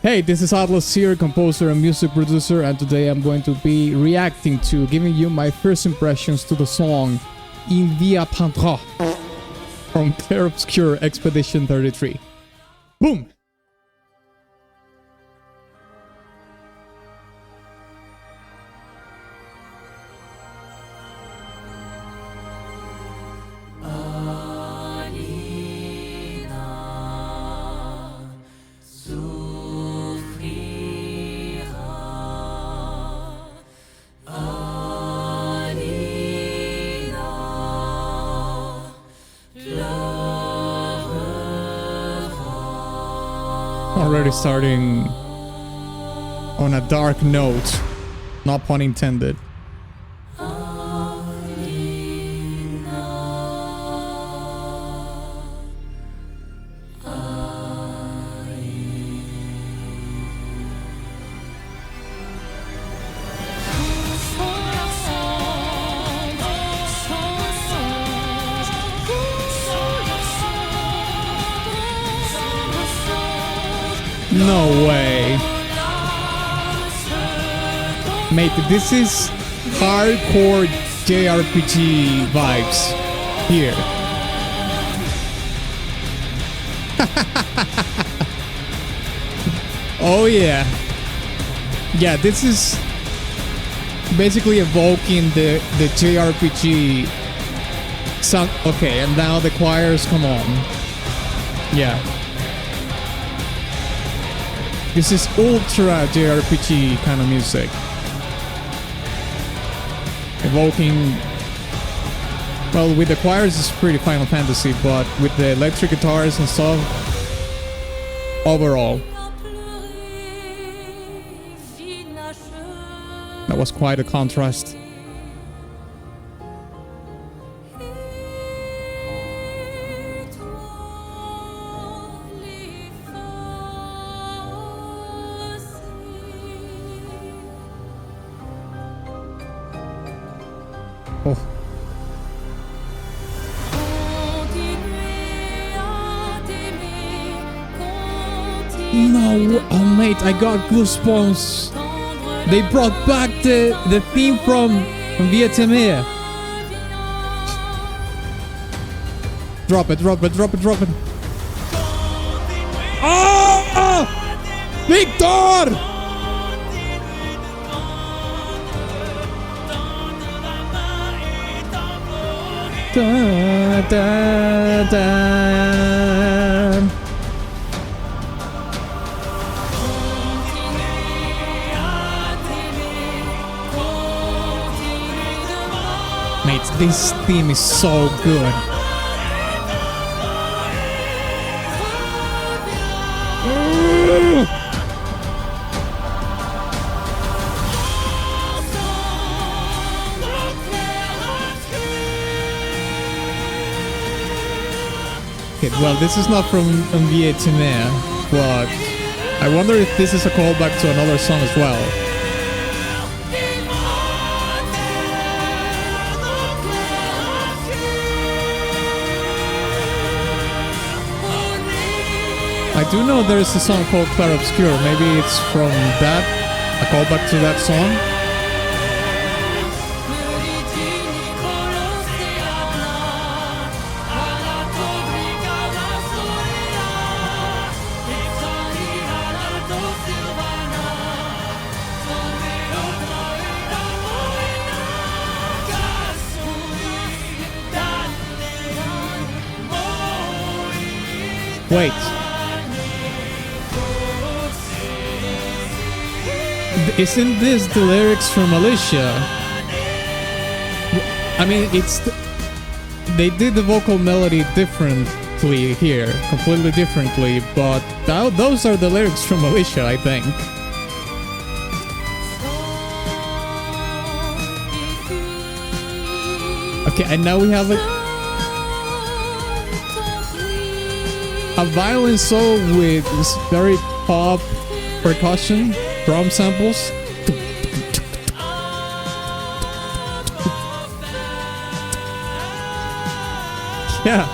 Hey, this is Atlas here, composer and music producer, and today I'm going to be reacting to, giving you my first impressions to the song In Via Peindre from Clair Obscur Expedition 33. Boom! Already starting on a dark note, not pun intended. No way. Mate, this is hardcore jrpg vibes here. Oh yeah. Yeah, this is basically evoking the jrpg sound. Okay, and now the choirs come on. Yeah. This is ultra JRPG kind of music. Evoking... Well, with the choirs it's pretty Final Fantasy, but with the electric guitars and stuff... Overall... That was quite a contrast. Oh. No, oh mate, I got goosebumps. They brought back the theme from Vietnamese. Drop it, drop it, drop it, drop it. Oh! Victor! Da, da, da. Mate, this theme is so good. Well, this is not from Vietnamese, but I wonder if this is a callback to another song as well. I do know there is a song called Clair Obscur. Maybe it's from that, a callback to that song. Wait. Isn't this the lyrics from Alicia? I mean, it's... They did the vocal melody differently here, completely differently, but those are the lyrics from Alicia, I think. Okay, and now we have a violin solo with this very pop percussion, drum samples. Yeah.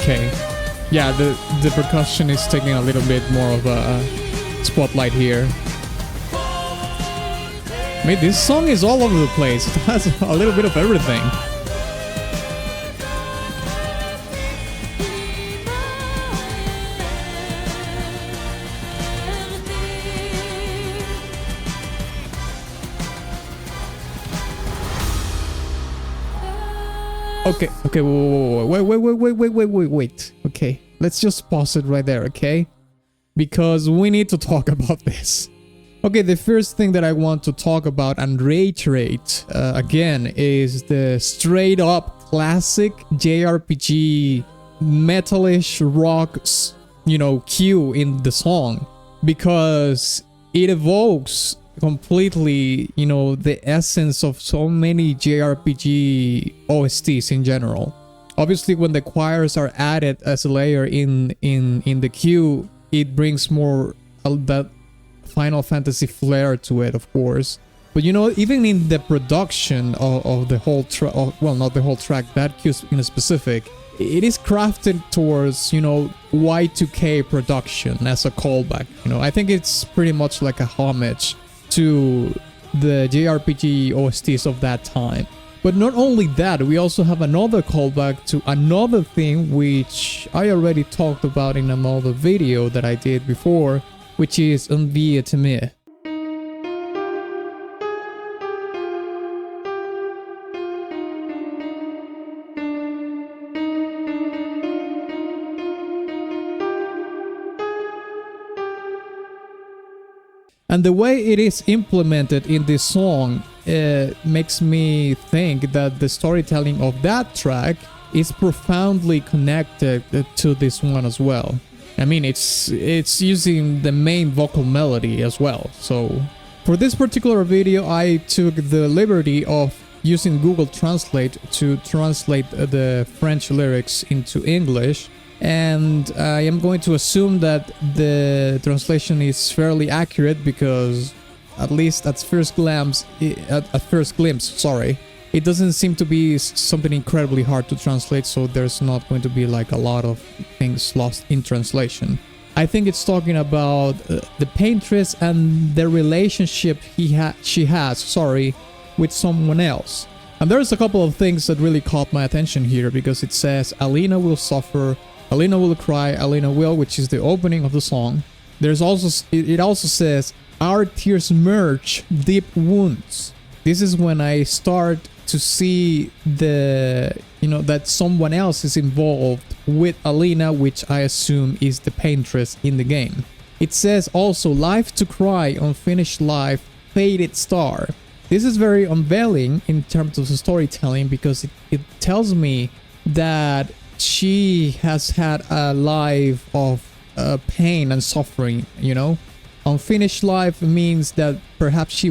Okay. Yeah, the percussion is taking a little bit more of a spotlight here. I mean, this song is all over the place. It has a little bit of everything. Okay, wait. Okay, let's just pause it right there, okay? Because we need to talk about this. Okay, the first thing that I want to talk about and reiterate again is the straight up classic JRPG metalish rock, you know, cue in the song, because it evokes completely, you know, the essence of so many JRPG OSTs in general. Obviously, when the choirs are added as a layer in the cue, it brings more that Final Fantasy flair to it, of course. But you know, even in the production of the whole track, well, not the whole track, that cue in specific, it is crafted towards, you know, Y2K production as a callback. You know, I think it's pretty much like a homage to the JRPG OSTs of that time. But not only that, we also have another callback to another thing which I already talked about in another video that I did before, which is Envie to me. And the way it is implemented in this song makes me think that the storytelling of that track is profoundly connected to this one as well. I mean, it's using the main vocal melody as well. So for this particular video, I took the liberty of using Google Translate to translate the French lyrics into English. And I am going to assume that the translation is fairly accurate, because at least at first glimpse, it doesn't seem to be something incredibly hard to translate, so there's not going to be like a lot of things lost in translation. I think it's talking about the paintress and the relationship she has with someone else. And there's a couple of things that really caught my attention here, because it says Alina will suffer, Alina will cry, Alina will, which is the opening of the song. There's also, it also says, our tears merge deep wounds. This is when I start to see the, you know, that someone else is involved with Alina, which I assume is the paintress in the game. It says also, life to cry, unfinished life, faded star. This is very unveiling in terms of the storytelling, because it tells me that she has had a life of pain and suffering, you know. Unfinished life means that perhaps she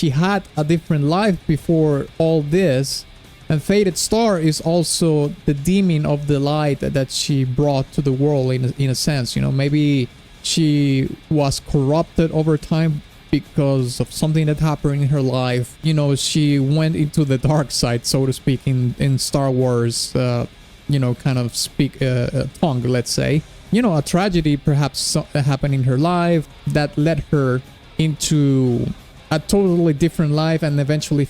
had a different life before all this. And faded star is also the dimming of the light that she brought to the world in a sense, you know. Maybe she was corrupted over time because of something that happened in her life. You know, she went into the dark side, so to speak, in Star Wars, you know, kind of tongue, let's say. You know, a tragedy perhaps happened in her life that led her into a totally different life, and eventually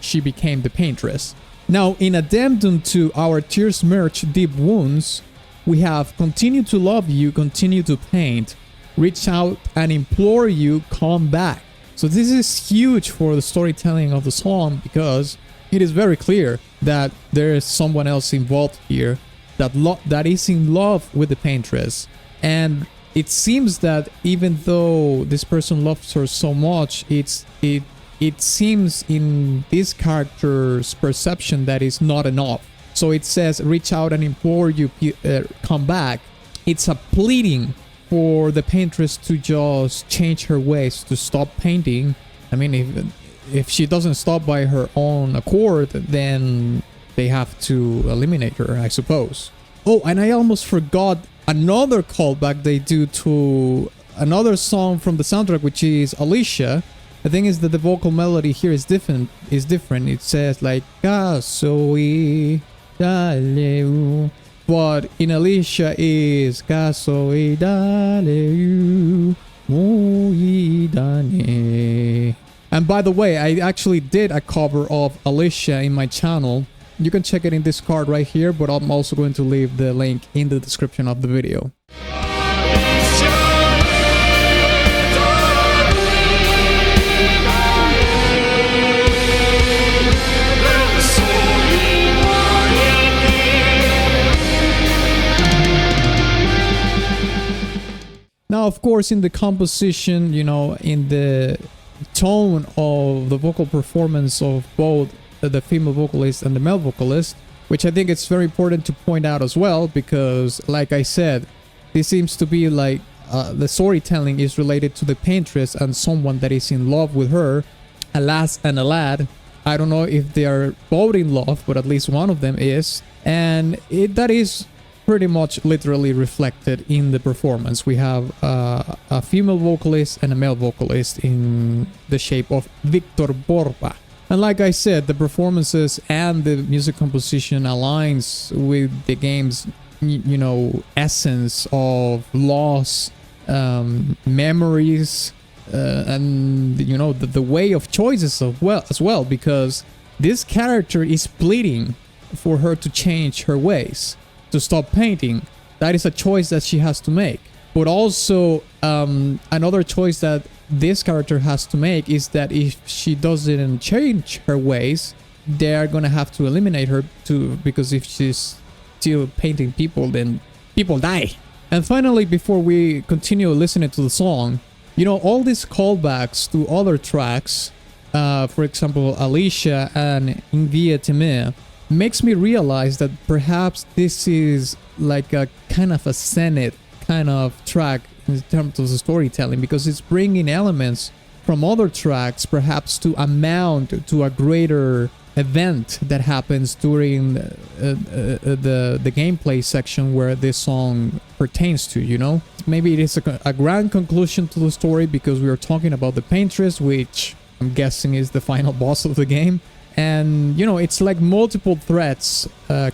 she became the paintress. Now, in addendum to our tears merge deep wounds, we have continue to love you, continue to paint, reach out and implore you, come back. So this is huge for the storytelling of the song, because it is very clear that there is someone else involved here that is in love with the paintress. And it seems that even though this person loves her so much, it seems in this character's perception that is not enough. So it says, reach out and implore you, come back. It's a pleading for the paintress to just change her ways, to stop painting. I mean, if she doesn't stop by her own accord, then they have to eliminate her, I suppose. Oh, and I almost forgot another callback they do to another song from the soundtrack, which is Alicia. The thing is that the vocal melody here is different. It says like, soy, but in Alicia is Caso e dale muy dane. And by the way, I actually did a cover of Alicia in my channel. You can check it in this card right here, but I'm also going to leave the link in the description of the video. Now, of course, in the composition, you know, in the tone of the vocal performance of both the female vocalist and the male vocalist, which I think it's very important to point out as well, because like I said, this seems to be like the storytelling is related to the paintress and someone that is in love with her, a lass and a lad. I don't know if they are both in love, but at least one of them is, and that is pretty much literally reflected in the performance. We have a female vocalist and a male vocalist in the shape of Victor Borba. And like I said, the performances and the music composition aligns with the game's, you know, essence of loss, memories, and, you know, the way of choices as well, because this character is pleading for her to change her ways, to stop painting. That is a choice that she has to make. But also another choice that this character has to make is that if she doesn't change her ways, they are gonna have to eliminate her too, because if she's still painting people, then people die. And finally, before we continue listening to the song, you know, all these callbacks to other tracks, for example Alicia and Invia Temer, makes me realize that perhaps this is like a kind of a zenith kind of track in terms of the storytelling, because it's bringing elements from other tracks perhaps to amount to a greater event that happens during the gameplay section where this song pertains to, you know. Maybe it is a grand conclusion to the story, because we are talking about the paintress, which I'm guessing is the final boss of the game. And, you know, it's like multiple threads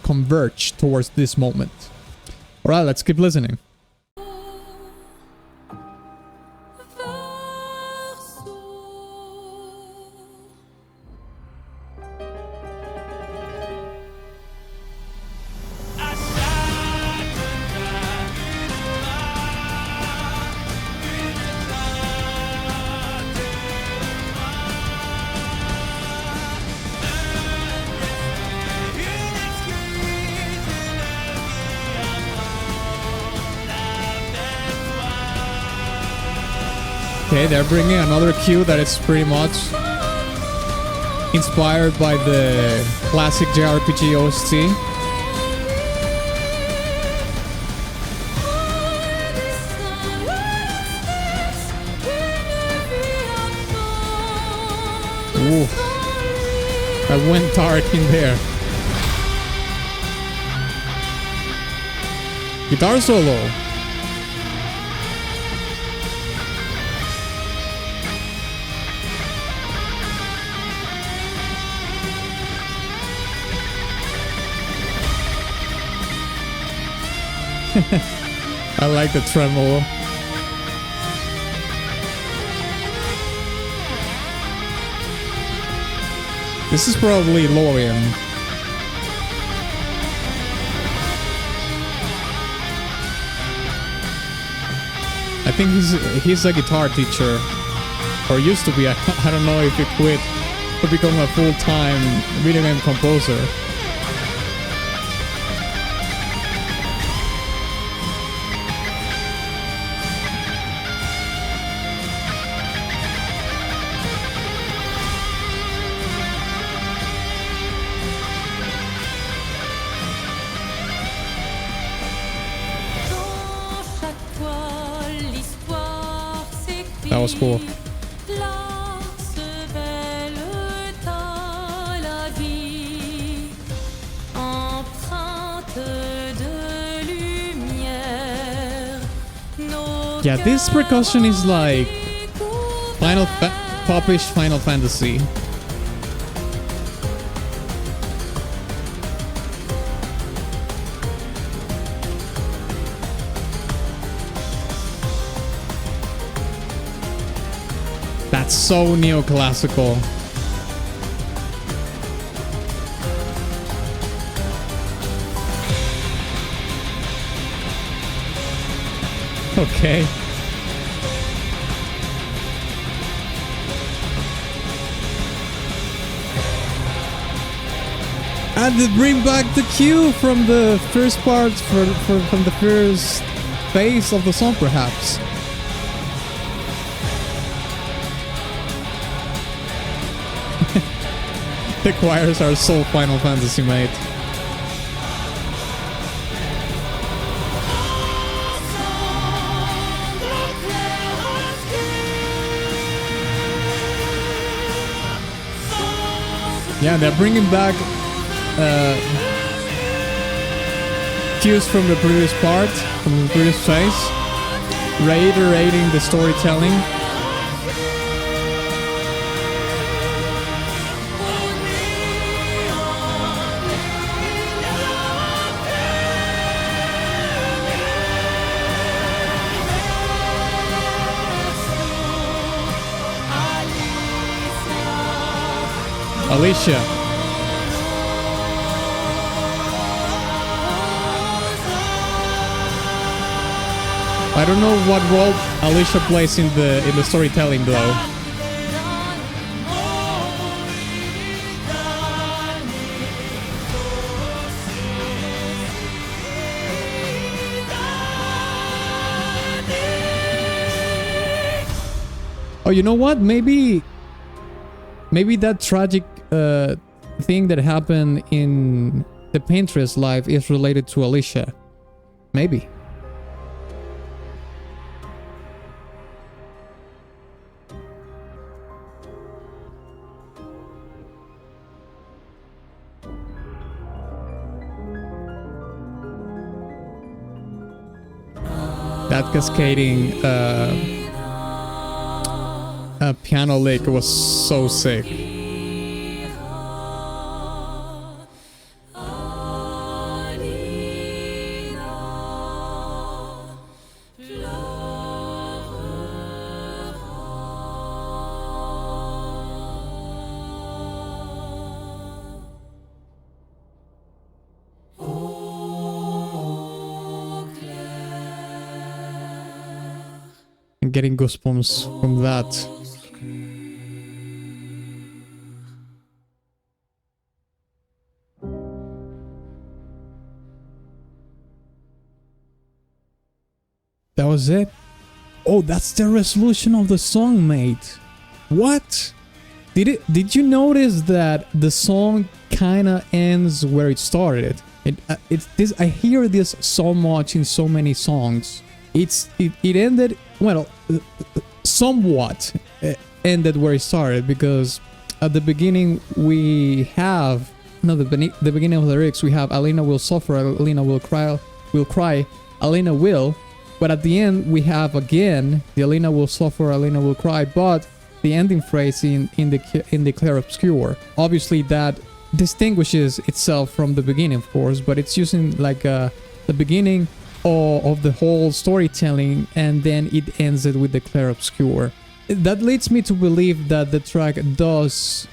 converge towards this moment. Alright, let's keep listening. Okay, they're bringing another cue that is pretty much inspired by the classic jrpg OST. Ooh, I went dark in there. Guitar solo. I like the tremolo. This is probably Lorien. I think he's a guitar teacher, or used to be. I don't know if he quit to become a full-time video game composer. That was cool. Yeah, this percussion is like popish Final Fantasy. That's so neoclassical. Okay. And they bring back the cue from the first part, from the first phase of the song, perhaps. The choirs are so Final Fantasy, mate. Yeah, they're bringing back cues from the previous part, from the previous phase, reiterating the storytelling. Alicia. I don't know what role Alicia plays in the storytelling though. Oh, you know what? Maybe that tragic thing that happened in the Paintress life is related to Alicia. Maybe. That cascading piano lick was so sick. Getting goosebumps from that. That was it? Oh, that's the resolution of the song, mate. What? Did you notice that the song kind of ends where it started? I hear this so much in so many songs. It ended, well, somewhat ended where it started, because at the beginning we have, no, the beginning of the lyrics we have Alina will suffer, Alina will cry, Alina will, but at the end we have again the Alina will suffer, Alina will cry, but the ending phrase in the Clair Obscur, obviously that distinguishes itself from the beginning, of course, but it's using like the beginning of the whole storytelling, and then it ends it with the Clair Obscur. That leads me to believe that the track does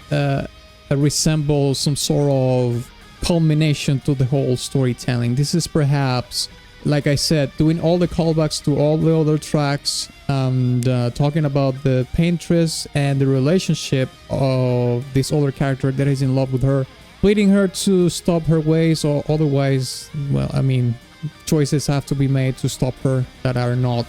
resemble some sort of culmination to the whole storytelling. This is perhaps, like I said, doing all the callbacks to all the other tracks, and talking about the Paintress and the relationship of this other character that is in love with her, pleading her to stop her ways, or otherwise, well, I mean, choices have to be made to stop her that are not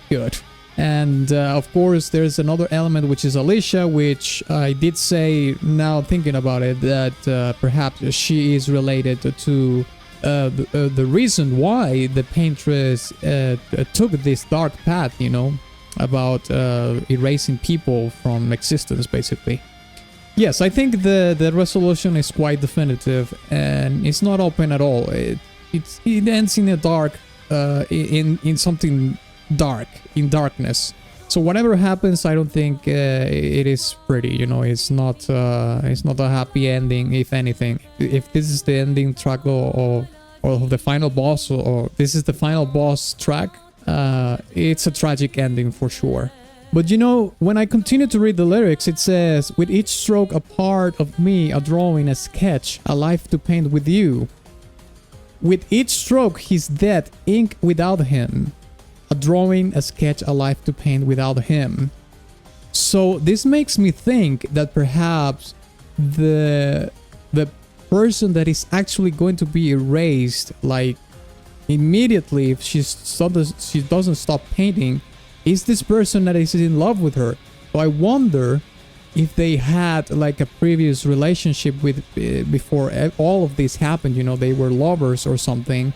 good. And of course there's another element, which is Alicia, which I did say, now thinking about it, that perhaps she is related to the reason why the Paintress took this dark path, you know, about erasing people from existence, basically. Yes, I think the resolution is quite definitive, and it's not open at all. It ends in a dark, in something dark, in darkness. So whatever happens, I don't think it is pretty. You know, it's not a happy ending. If anything, if this is the ending track of the final boss, or this is the final boss track, it's a tragic ending for sure. But you know, when I continue to read the lyrics, it says, with each stroke a part of me, a drawing, a sketch, a life to paint with you. With each stroke he's dead, ink without him. A drawing, a sketch, a life to paint without him. So this makes me think that perhaps the person that is actually going to be erased, like immediately if she doesn't stop painting, is this person that is in love with her. So I wonder if they had like a previous relationship with before all of this happened, you know, they were lovers or something,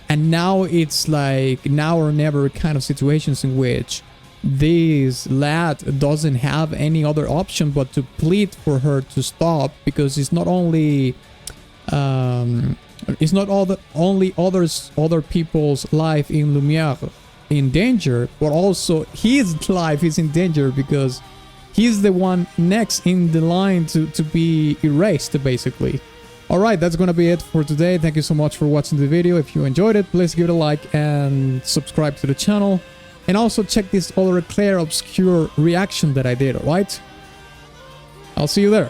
and now it's like now or never kind of situations in which this lad doesn't have any other option but to plead for her to stop, because it's not only other people's life in Lumière in danger, but also his life is in danger because he's the one next in the line to be erased, basically. Alright, that's gonna be it for today. Thank you so much for watching the video. If you enjoyed it, please give it a like and subscribe to the channel. And also check this other Clair Obscur reaction that I did, alright? I'll see you there.